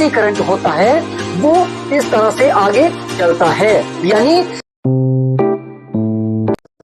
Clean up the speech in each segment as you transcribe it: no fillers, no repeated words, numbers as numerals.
DC current होता है वो इस तरह से आगे चलता है। यानी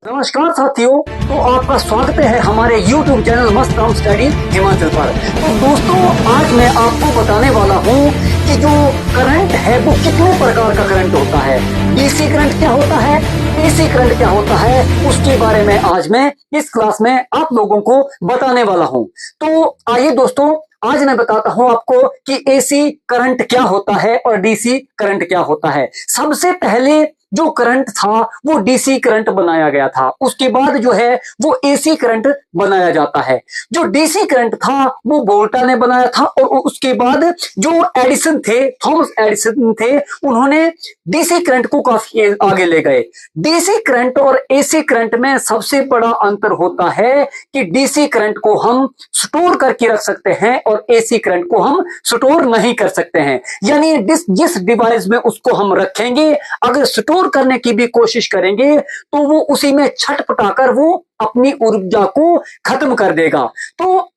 नमस्कार साथियों, तो आपका स्वागत है हमारे YouTube चैनल मस्त काम स्टडी हिमाचल पर। तो दोस्तों, आज मैं आपको बताने वाला हूँ कि जो करंट है वो कितने प्रकार का करंट होता है। डीसी करंट क्या होता है, एसी करंट क्या होता है, उसके बारे में आज मैं इस क्लास में आप लोगों को बताने वाला हूँ। तो आइए दोस्तों, आज मैं बताता हूं आपको कि एसी करंट क्या होता है और डीसी करंट क्या होता है। सबसे पहले जो करंट था वो डीसी करंट बनाया गया था, उसके बाद जो है वो एसी करंट बनाया जाता है। जो डीसी करंट था वो वोल्टा ने बनाया था और उसके बाद जो एडिसन थे, थॉमस एडिसन थे, उन्होंने डीसी करंट को काफी आगे ले गए। डीसी करंट और एसी करंट में सबसे बड़ा अंतर होता है कि डीसी करंट को हम स्टोर करके रख सकते हैं और एसी करंट को हम स्टोर नहीं कर सकते हैं। यानी जिस डिवाइस में उसको हम रखेंगे, अगर स्टोर करने की भी कोशिश करेंगे तो वो उसी में छटपटाकर वो अपनी ऊर्जा को खत्म कर देगा। तो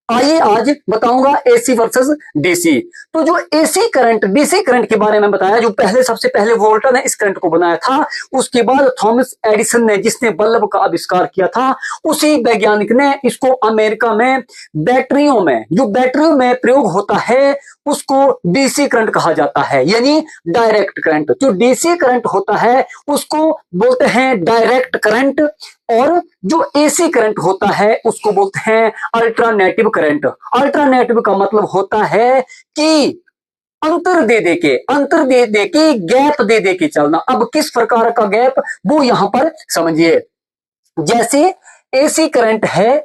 आइए आज बताऊंगा एसी वर्सेस डीसी। तो जो एसी करंट, डीसी करंट के बारे में बताया, जो सबसे पहले वोल्टा ने इस करंट को बनाया था, उसके बाद थॉमस एडिसन ने, जिसने बल्ब का आविष्कार किया था, उसी वैज्ञानिक ने इसको अमेरिका में बैटरियों में, जो बैटरियों में प्रयोग होता है, उसको डीसी करंट कहा जाता है, यानी डायरेक्ट करंट। जो डीसी करंट होता है उसको बोलते हैं डायरेक्ट करंट, और जो एसी करंट होता है उसको बोलते हैं अल्टरनेटिव करंट। अल्टरनेटिव का मतलब होता है कि अंतर दे दे के गैप दे दे के चलना। अब किस प्रकार का गैप, वो यहां पर समझिए। जैसे एसी करंट है,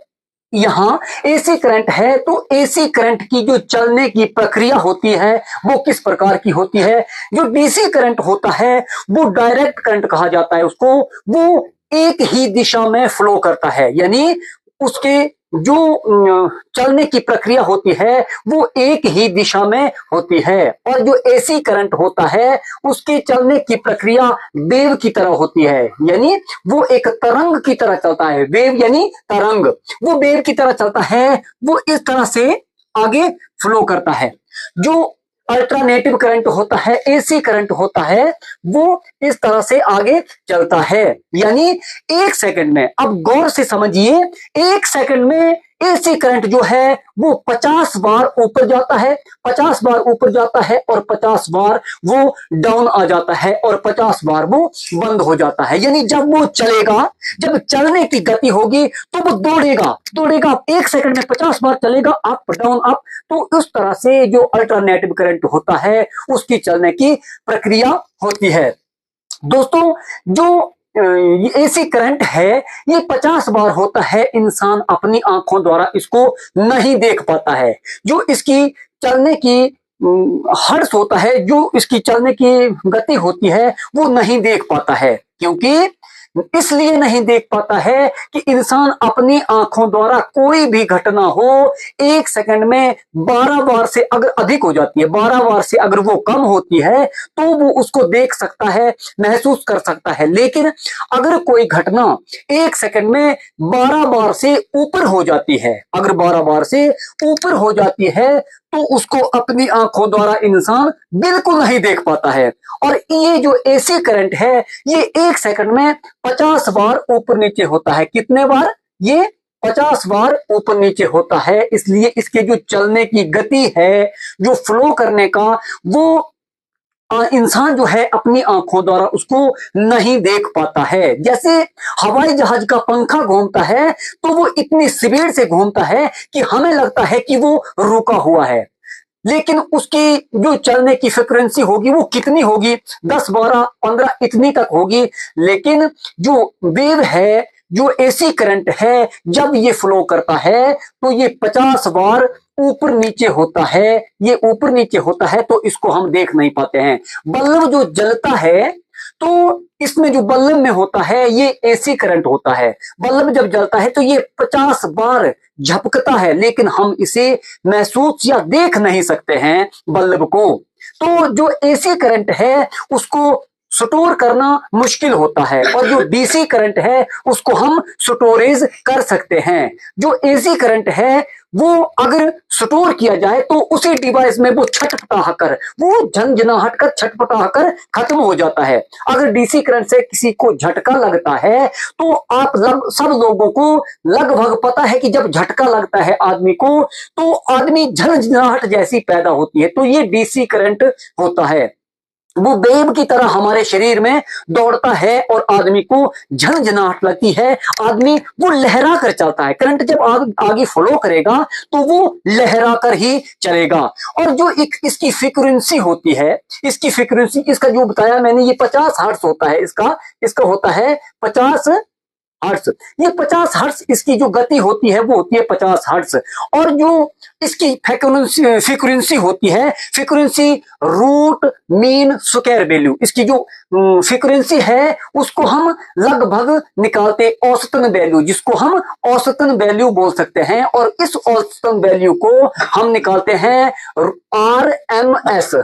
यहां एसी करंट है, तो एसी करंट की जो चलने की प्रक्रिया होती है वो किस प्रकार की होती है। जो डीसी करंट होता है वो डायरेक्ट करंट कहा जाता है उसको, वो एक ही दिशा में फ्लो करता है, यानी उसके जो चलने की प्रक्रिया होती है वो एक ही दिशा में होती है। और जो एसी करंट होता है उसके चलने की प्रक्रिया वेव की तरह होती है, यानी वो एक तरंग की तरह चलता है। वेव यानी तरंग, वो वेव की तरह चलता है, वो इस तरह से आगे फ्लो करता है। जो अल्टरनेटिव करंट होता है, एसी करंट होता है, वो इस तरह से आगे चलता है, यानी एक सेकंड में, अब गौर से समझिए, एक सेकंड में एसी करंट जो है वो 50 बार ऊपर जाता है, 50 बार ऊपर जाता है और 50 बार वो डाउन आ जाता है और 50 बार वो बंद हो जाता है। यानी जब वो चलेगा, जब चलने की गति होगी तो वो दौड़ेगा एक सेकंड में 50 बार चलेगा, अप डाउन अप। तो उस तरह से जो अल्टरनेटिव करंट होता है उसकी चलने की प्रक्रिया होती है। दोस्तों, जो एसी करंट है ये 50 बार होता है, इंसान अपनी आंखों द्वारा इसको नहीं देख पाता है। जो इसकी चलने की हर्ष होता है, जो इसकी चलने की गति होती है, वो नहीं देख पाता है। क्योंकि इसलिए नहीं देख पाता है कि इंसान अपनी आंखों द्वारा कोई भी घटना हो, एक सेकंड में 12 बार से अगर अधिक हो जाती है, 12 बार से अगर वो कम होती है तो वो उसको देख सकता है, महसूस कर सकता है। लेकिन अगर कोई घटना एक सेकंड में 12 बार से ऊपर हो जाती है, अगर 12 बार से ऊपर हो जाती है तो उसको अपनी आंखों द्वारा इंसान बिल्कुल नहीं देख पाता है। और ये जो एसी करंट है ये एक सेकंड में 50 बार ऊपर नीचे होता है। कितने बार? ये 50 बार ऊपर नीचे होता है। इसलिए इसके जो चलने की गति है, जो फ्लो करने का, वो इंसान जो है अपनी आंखों द्वारा उसको नहीं देख पाता है। जैसे हवाई जहाज का पंखा घूमता है तो वो इतनी स्पीड से घूमता है कि हमें लगता है कि वो रुका हुआ है, लेकिन उसकी जो चलने की फ्रीक्वेंसी होगी वो कितनी होगी? 10, 12, 15 इतनी तक होगी। लेकिन जो वेव है, जो एसी करंट है, जब ये फ्लो करता है तो ये 50 बार ऊपर नीचे होता है। ये ऊपर नीचे होता है तो इसको हम देख नहीं पाते हैं। बल्ब जो जलता है तो इसमें जो बल्ब में होता है ये एसी करंट होता है। बल्ब जब जलता है तो ये 50 बार झपकता है, लेकिन हम इसे महसूस या देख नहीं सकते हैं बल्ब को। तो जो एसी करंट है उसको स्टोर करना मुश्किल होता है, और जो डीसी करंट है उसको हम स्टोरेज कर सकते हैं। जो एसी करंट है वो अगर स्टोर किया जाए तो उसी डिवाइस में वो छटपटाकर, वो झंझनाहट कर छटपटाकर खत्म हो जाता है। अगर डीसी करंट से किसी को झटका लगता है तो आप सब लोगों को लगभग पता है कि जब झटका लगता है आदमी को तो आदमी झंझनाहट जैसी पैदा होती है, तो ये डीसी करंट होता है। वो वेव की तरह हमारे शरीर में दौड़ता है और आदमी को झंझनाहट लगती है, आदमी वो लहरा कर चलता है। करंट जब आगे फ्लो करेगा तो वो लहरा कर ही चलेगा। और जो एक इसकी फ्रीक्वेंसी होती है, इसकी फ्रीक्वेंसी, इसका जो बताया मैंने, ये 50 हर्ट्ज होता है, इसका होता है 50 हर्ट्ज। ये 50 हर्ट्ज इसकी जो गति होती है वो होती है 50 हर्ट्ज। और जो इसकी फ्रीक्वेंसी होती है, frequency root mean square value, इसकी जो फ्रीक्वेंसी है उसको हम लगभग निकालते औसतन वैल्यू, जिसको हम औसतन वैल्यू बोल सकते हैं, और इस औसतन वैल्यू को हम निकालते हैं RMS।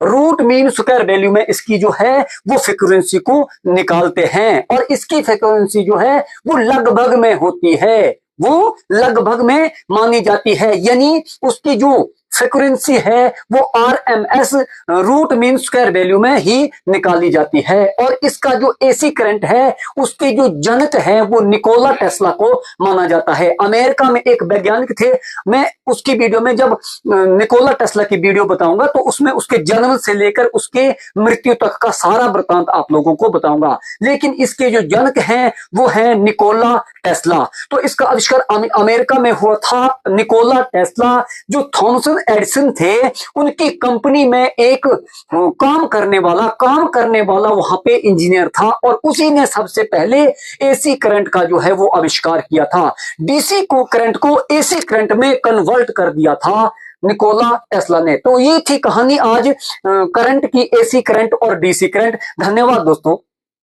Root mean square value में इसकी जो है वो फ्रीक्वेंसी को निकालते हैं, और इसकी फ्रीक्वेंसी जो है वो लगभग में होती है, वो लगभग में मानी जाती है, यानी उसकी जो फ्रीक्वेंसी है वो RMS root mean square value में ही निकाली जाती है। और इसका जो एसी करंट है उसके जो जनक है वो निकोला टेस्ला को माना जाता है। अमेरिका में एक वैज्ञानिक थे, मैं उसकी वीडियो में जब निकोला टेस्ला की वीडियो बताऊंगा तो उसमें उसके जन्म से लेकर उसके मृत्यु तक का सारा वृतांत आप लोगों को बताऊंगा, लेकिन इसके जो जनक हैं वो है निकोला टेस्ला। तो इसका आविष्कार अमेरिका में हुआ था। निकोला टेस्ला जो थॉमसन एडिसन थे उनकी कंपनी में एक काम करने वाला वहां पे इंजीनियर था, और उसी ने सबसे पहले एसी करंट का जो है वो आविष्कार किया था। डीसी को करंट को एसी करंट में कन्वर्ट कर दिया था निकोला टेस्ला ने। तो ये थी कहानी आज करंट की, एसी करंट और डीसी करंट। धन्यवाद दोस्तों।